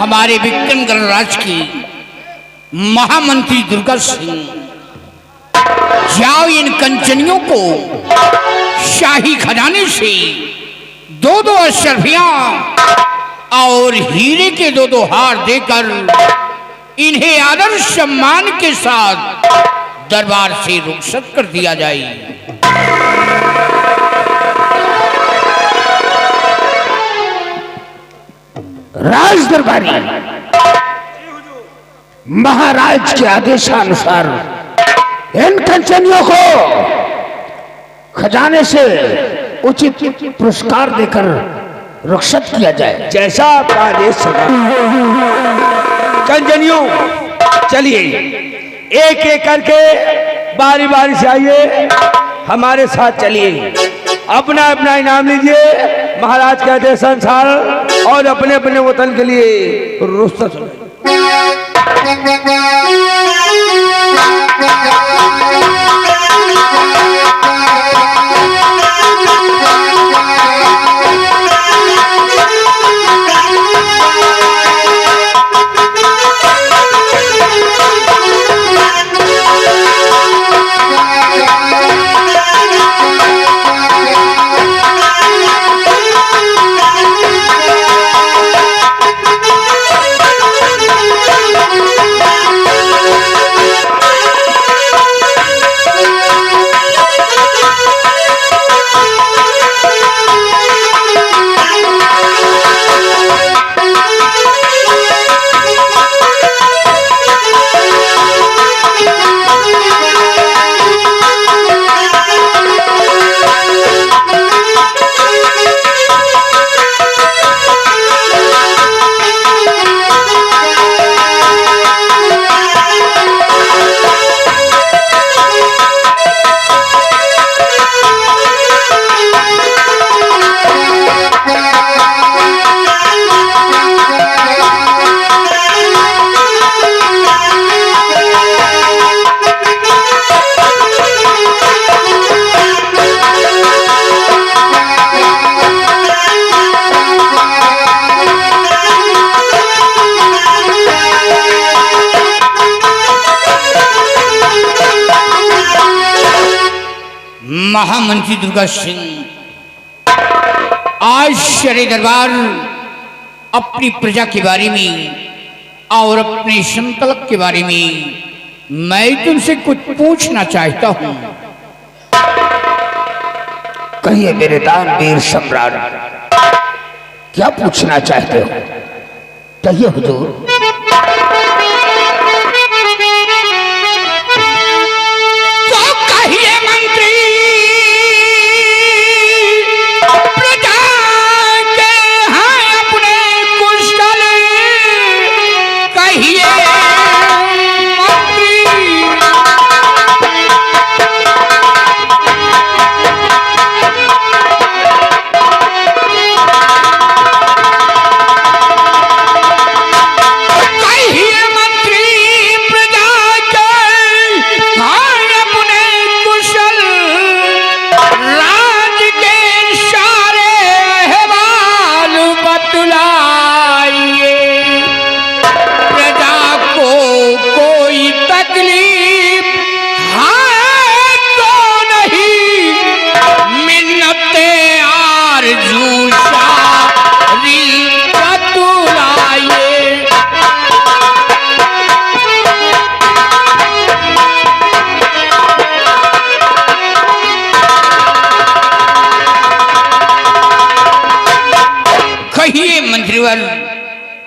हमारे विक्रम गणराज की महामंत्री दुर्गा सिंह, जाओ इन कंचनियों को शाही खजाने से 2-2 अशरफियां और हीरे के 2-2 हार देकर इन्हें आदर सम्मान के साथ दरबार से रुखसत कर दिया जाए। राज दरबारी महाराज के आदेशानुसार इन कंचनियों को खजाने से उचित पुरस्कार देकर रुखसत किया जाए। जैसा आपका आदेश सुना। कंचनियों चलिए एक एक करके बारी बारी से आइए, हमारे साथ चलिए, अपना अपना इनाम लीजिए महाराज के आदेश अनुसार और अपने अपने वतन के लिए रुखसत। महामंत्री दुर्गा सिंह, आज शरे दरबार अपनी प्रजा के बारे में और अपने संकल्प के बारे में मैं तुमसे कुछ पूछना चाहता हूं। कहिए मेरे दानवीर सम्राट, क्या पूछना चाहते हो? कहिए हुजूर।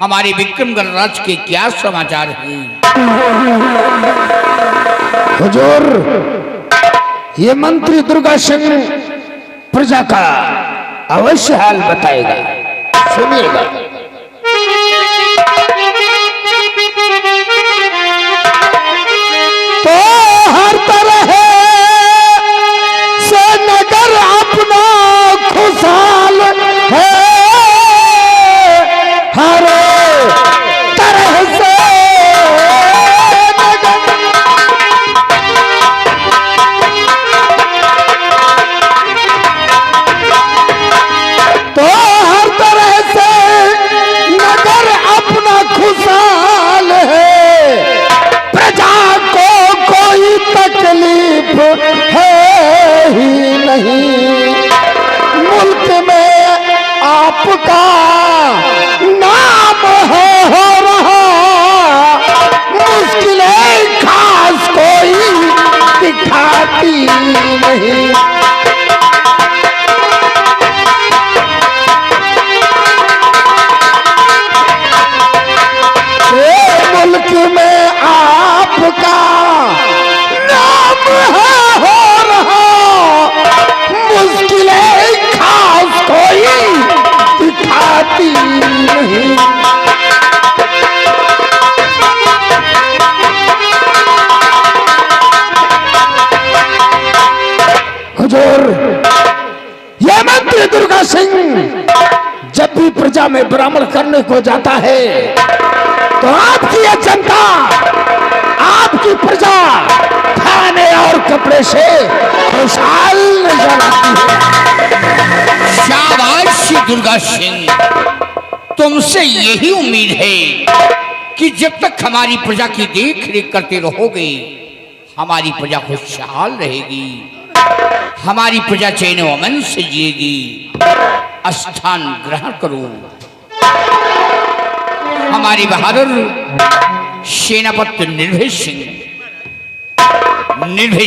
हमारे विक्रम गणराज के क्या समाचार हैं? हुजूर, ये मंत्री दुर्गा सिंह प्रजा का अवश्य हाल बताएगा, सुनिएगा। तो हर तरह से नगर अपना खुशहाल है, हर तरह से तो हर तरह से दिखाती नहीं। मुल्क में आपका नाम है हो रहा, मुश्किलें खास कोई दिखाती नहीं। हुजूर, ये मंत्री दुर्गा सिंह जब भी प्रजा में ब्राह्मण करने को जाता है तो आपकी ये जनता, आपकी प्रजा खाने और कपड़े से खुशहाल नजर आती है। शाबाश दुर्गा सिंह, तुमसे यही उम्मीद है कि जब तक हमारी प्रजा की देख रेख करते रहोगे हमारी प्रजा खुशहाल रहेगी, हमारी प्रजा चैन अमन से जिएगी। स्थान ग्रहण करो। हमारे बहादुर सेनापति निर्भय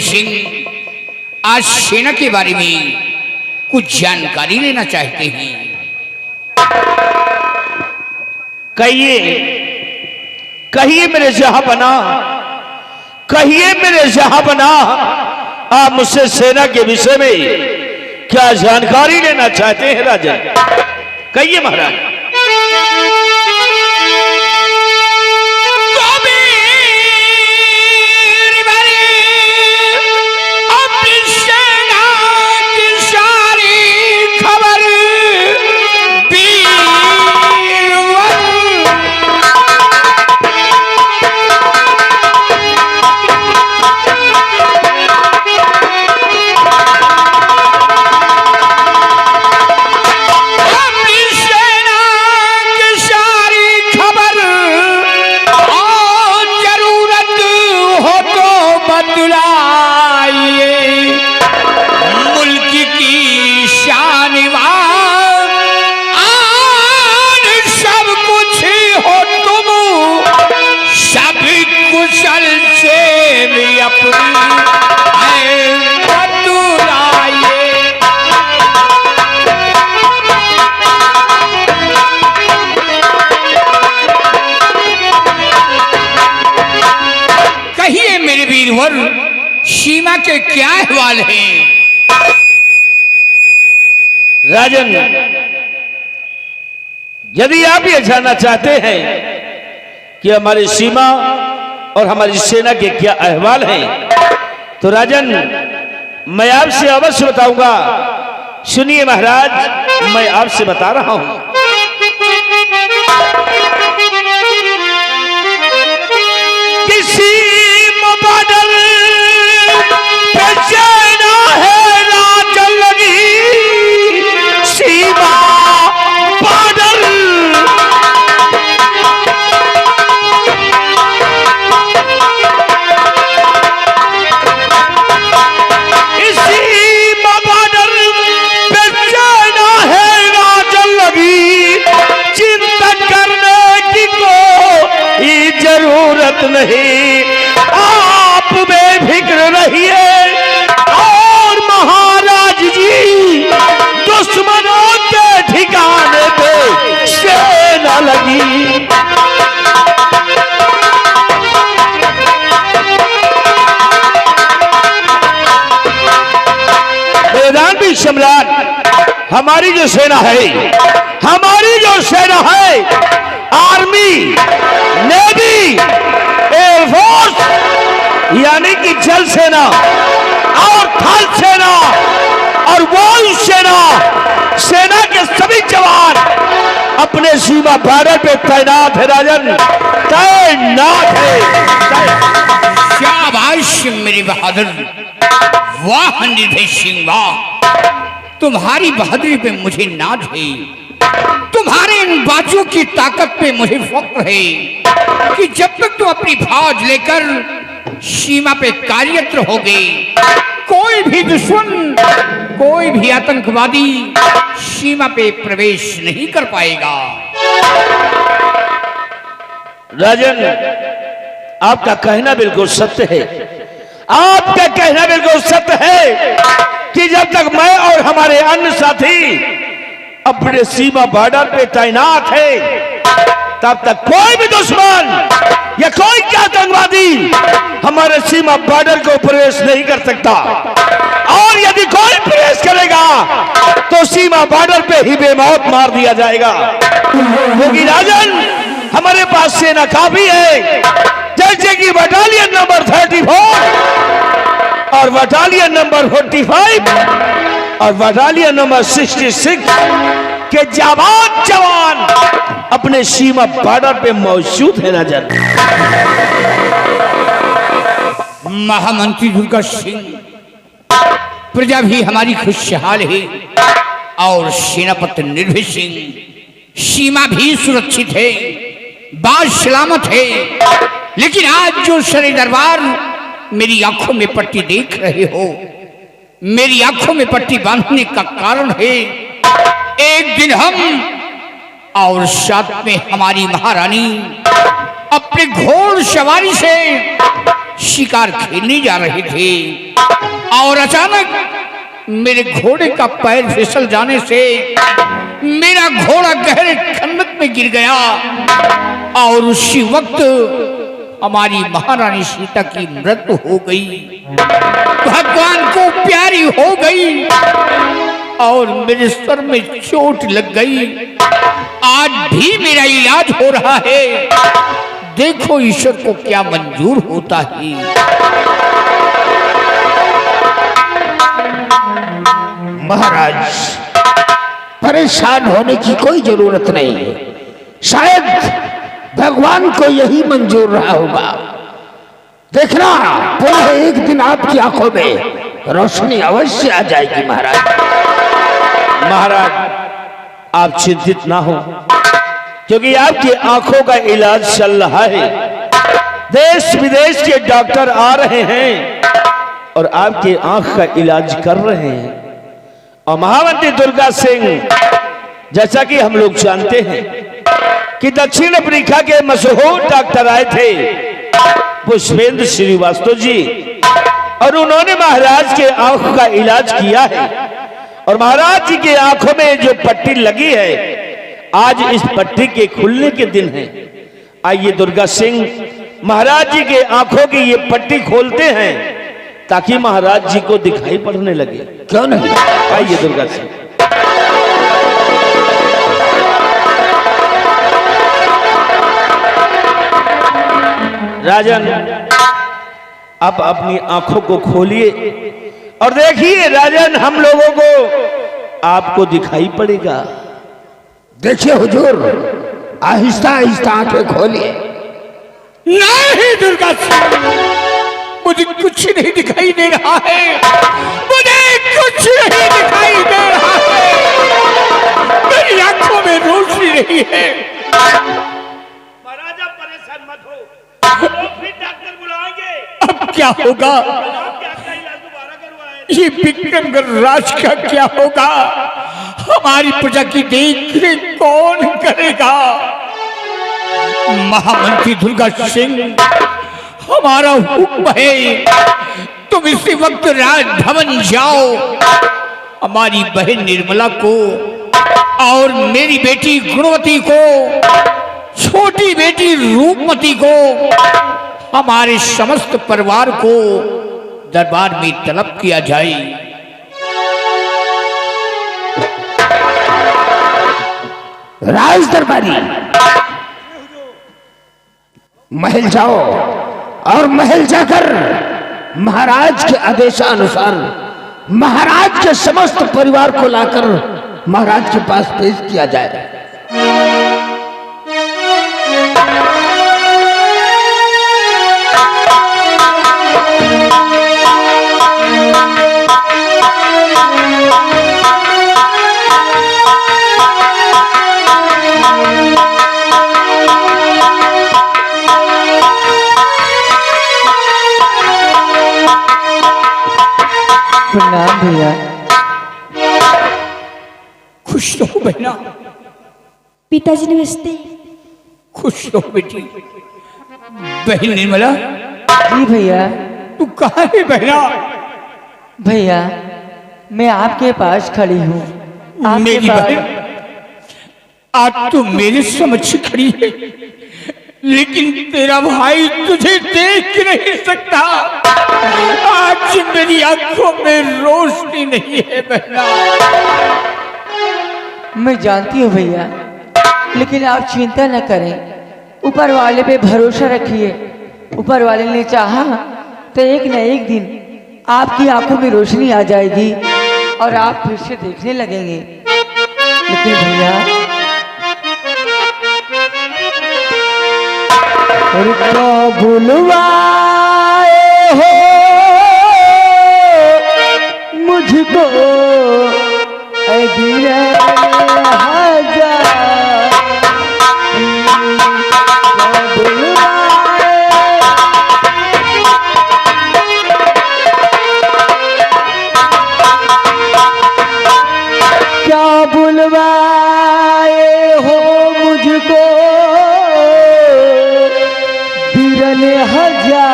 सिंह आज सेना के बारे में कुछ जानकारी लेना चाहते हैं। कहिए मेरे जहांपना, कहिए मेरे जहांपना, आप मुझसे सेना के विषय में क्या जानकारी लेना चाहते हैं राजन? कहिए महाराज। सीमा के क्या अहवाल हैं? राजन, यदि आप ये जानना चाहते हैं कि हमारी सीमा और हमारी सेना के क्या अहवाल हैं, तो राजन मैं आपसे अवश्य बताऊंगा। सुनिए महाराज, मैं आपसे बता रहा हूं। किसी बादल पे सेना है राजन लगी, सीमा बादल इसी बादल पे सेना है राजन लगी, चिंता करने की कोई जरूरत नहीं। आप बेफिक्र रहिए और महाराज जी दुश्मनों के ठिकाने पे सेना लगी। मैदान भी सम्राट, हमारी जो सेना है, हमारी जो सेना है, आर्मी, नेवी, एयरफोर्स यानी कि जल सेना और थल सेना और वायु सेना, सेना के सभी जवान अपने सीमा बॉर्डर पे तैनात है राजन, तैनात है। शाबाश मेरे बहादुर, वाह निर्भय सिंह वाह, तुम्हारी बहादुरी पे मुझे नाज है, तुम्हारे इन बाजू की ताकत पे मुझे फख्र है कि जब तक तुम अपनी फौज लेकर सीमा पे कार्यरत रहोगे, कोई भी दुश्मन, कोई भी आतंकवादी सीमा पे प्रवेश नहीं कर पाएगा। राजन, आपका कहना बिल्कुल सत्य है। आपका कहना बिल्कुल सत्य है कि जब तक मैं और हमारे अन्य साथी अपने सीमा बॉर्डर पे तैनात है, तब तक कोई भी दुश्मन या कोई आतंकवादी हमारे सीमा बॉर्डर को प्रवेश नहीं कर सकता। और यदि कोई प्रवेश करेगा तो सीमा बॉर्डर पे ही बेमौत मार दिया जाएगा। क्योंकि राजन, हमारे पास सेना काफी है, जैसे कि बटालियन नंबर 34 और बटालियन नंबर 45 और बटालियन नंबर 66 के जाबाज जवान अपने सीमा बॉर्डर पे मौजूद है। राजन, महामंत्री दुर्गा सिंह, प्रजा भी हमारी खुशहाल है और सेनापति निर्भय सिंह, सीमा भी सुरक्षित है, बात सलामत है। लेकिन आज जो सरे दरबार मेरी आंखों में पट्टी देख रहे हो, मेरी आंखों में पट्टी बांधने का कारण है, एक दिन हम और साथ में हमारी महारानी अपने घोड़ सवारी से शिकार खेलने जा रहे थे और अचानक मेरे घोड़े का पैर फिसल जाने से मेरा घोड़ा गहरे खंडक में गिर गया और उसी वक्त हमारी महारानी सीता की मृत्यु हो गई, भगवान को प्यारी हो गई और मेरे सर में चोट लग गई। आज भी मेरा इलाज हो रहा है, देखो ईश्वर को क्या मंजूर होता है। महाराज, परेशान होने की कोई जरूरत नहीं है, शायद भगवान को यही मंजूर रहा होगा। देखना, पुनः एक दिन आपकी आंखों में रोशनी अवश्य आ जाएगी। महाराज, आप चिंतित ना हो, क्योंकि आपकी आंखों का इलाज चल रहा है। देश विदेश के डॉक्टर आ रहे हैं और आपकी आंख का इलाज कर रहे हैं। और महामंत्री दुर्गा सिंह, जैसा कि हम लोग जानते हैं कि दक्षिण अफ्रीका के मशहूर डॉक्टर आए थे पुष्पेंद्र श्रीवास्तव जी, और उन्होंने महाराज के आंख का इलाज किया है। और महाराज जी के आंखों में जो पट्टी लगी है, आज इस पट्टी के खुलने के दिन है। आइए दुर्गा सिंह, महाराज जी के आंखों की ये पट्टी खोलते हैं ताकि महाराज जी को दिखाई पड़ने लगे। क्यों नहीं? आइए दुर्गा सिंह। राजन, आप अपनी आंखों को खोलिए और देखिए राजन, हम लोगों को आपको दिखाई पड़ेगा। देखिए हुजूर, आहिस्ता आहिस्ता आंखें खोलिए। नहीं दुर्गा सिंह, मुझे कुछ नहीं दिखाई दे रहा है, मुझे कुछ नहीं दिखाई दे रहा है, मेरी आंखों में रोशनी नहीं है। महाराज, आप परेशान मत हो, लोग फिर डॉक्टर बुलाएंगे। अब क्या होगा? ये विक्रमगढ़ राज का क्या होगा? हमारी प्रजा की देखरेख कौन करेगा? महामंत्री दुर्गा सिंह, हमारा हुक्म है, तुम इसी वक्त राजभवन जाओ, हमारी बहन निर्मला को और मेरी बेटी गुणवती को, छोटी बेटी रूपमती को, हमारे समस्त परिवार को दरबार में तलब किया जाए। राज दरबारी, महल जाओ और महल जाकर महाराज के आदेशानुसार महाराज के समस्त परिवार को लाकर महाराज के पास पेश किया जाए। प्रणाम भैया। खुश रहो बहना। पिताजी नमस्ते। खुश रहो बेटी। बहन निर्मला, जी भैया। तू कहाँ है बहना? भैया मैं आपके पास खड़ी हूँ। आपके मेरी पास बहन, आज तू मेरे समक्ष खड़ी है, लेकिन तेरा भाई तुझे देख नहीं सकता। आज मेरी आंखों में रोशनी नहीं है बहना। मैं जानती हूँ भैया, लेकिन आप चिंता न करें, ऊपर वाले पे भरोसा रखिए। ऊपर वाले ने चाहा तो एक न एक दिन आपकी आंखों में रोशनी आ जाएगी और आप फिर से देखने लगेंगे। लेकिन भैया तो बुलवाए हो मुझको ऐ वीरन हजार, तो बुलवाए क्या बुलवाए हो मुझको वीरन हजार।